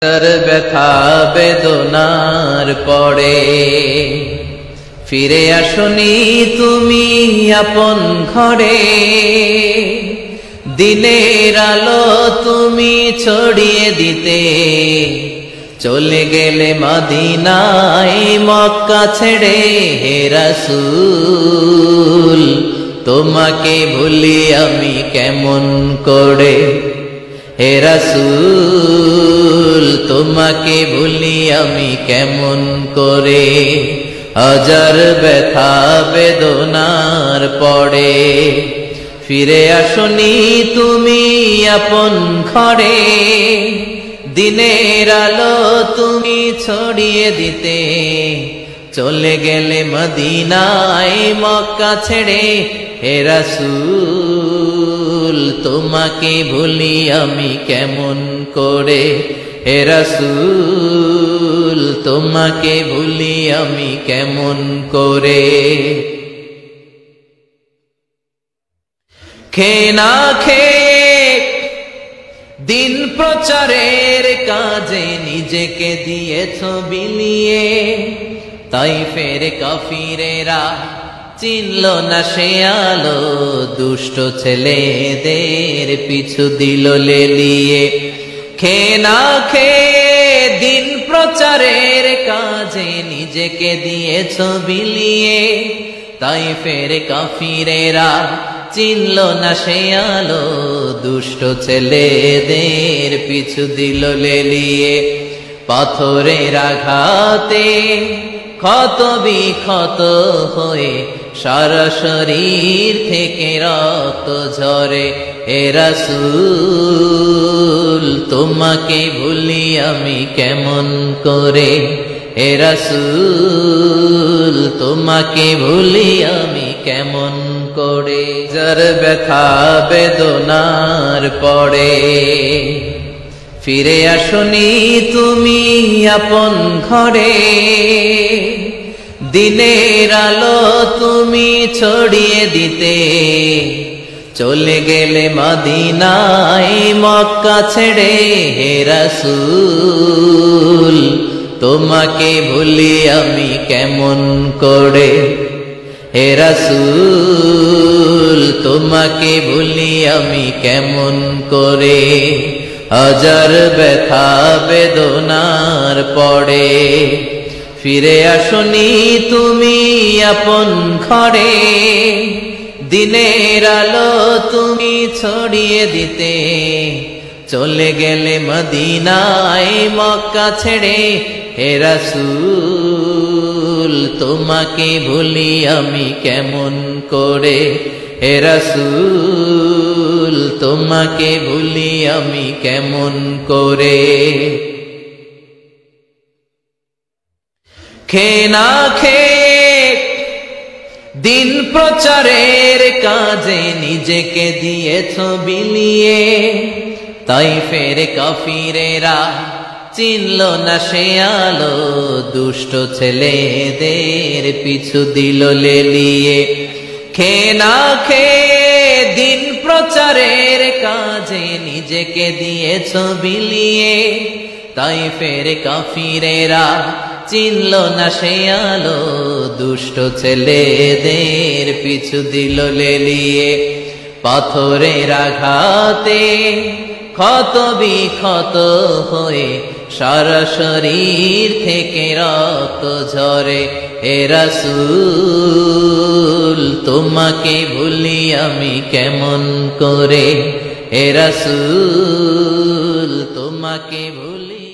তার ব্যথা বেদনার পরে ফিরে আসনি তুমি আপন ঘরে। দিনের আলো তুমি ছড়িয়ে দিতে চলে গেলে মদিনায় মক্কা ছেড়ে। হে রাসূল তোমাকে ভুলি আমি কেমন করে। হে রাসূল তোমাকে ভুলি আমি কেমন করে। হাজার ব্যথা বেদনার পরে ফিরে আসনি তুমি আপন ঘরে। দিনের আলো তুমি ছড়িয়ে দিতে চলে গেলে মদিনায় মক্কা ছেড়ে। হে রাসূল তোমাকে ভুলি আমি কেমন করে। হে রাসূল তোমাকে ভুলি আমি কেমন করে। খেয়ে না খেয়ে দিন প্রচারের কাজে নিজেকে দিয়েছ বিলিয়ে। তাইফের কাফিরেরা চিনল না সে আলো, দুষ্ট ছেলেদের পিছু দিল লেলিয়ে। খেয়ে না খেয়ে দিন প্রচারের কাজে নিজেকে দিয়েছ বিলিয়ে। তাইফের কাফিরেরা চিনল না সে আলো, দুষ্ট ছেলেদের পিছু দিল লেলিয়ে। পাথরের আঘাতে ক্ষত বিক্ষত হয়ে সারা শরীর থেকে রক্ত ঝরে। হে রাসূল তোমাকে ভুলি আমি কেমন করে। হে রাসূল তোমাকে ভুলি আমি কেমন করে। যার ব্যথা বেদনার পরে ফিরে আসনি তুমি আপন ঘরে। দিনের আলো তুমি ছড়িয়ে দিতে চলে গেলে মদিনায় মক্কা ছেড়ে। হে রাসূল তোমাকে ভুলি আমি কেমন করে। হে রাসূল তোমাকে ভুলি আমি কেমন করে। হাজার ব্যথা বেদনার পরে ফিরে আসনি তুমি আপন ঘরে। দিনের আলো তুমি ছড়িয়ে দিতে চলে গেলে মদিনায় মক্কা ছেড়ে। হে রাসূল তোমাকে ভুলি আমি কেমন করে। হে রাসূল তোমাকে ভুলি আমি কেমন করে। খেয়ে না খেয়ে দিন প্রচারের কাজে নিজেকে দিয়েছ বিলিয়ে। তাইফের কাফিরেরা চিনল না সে আলো, দুষ্ট ছেলেদের পিছু দিল লেলিয়ে। খেয়ে না খেয়ে দিন প্রচারের কাজে নিজেকে দিয়েছ বিলিয়ে। তাইফের কাফিরেরা চিনল না সে আলো, দুষ্ট ছেলেদের পিছু দিল লেলিয়ে। পাথরের আঘাতে ক্ষত বিক্ষত হয়ে সারা শরীর থেকে রক্ত ঝরে। হে রাসূল তোমাকে ভুলি আমি কেমন করে। হে রাসূল তোমাকে ভুলি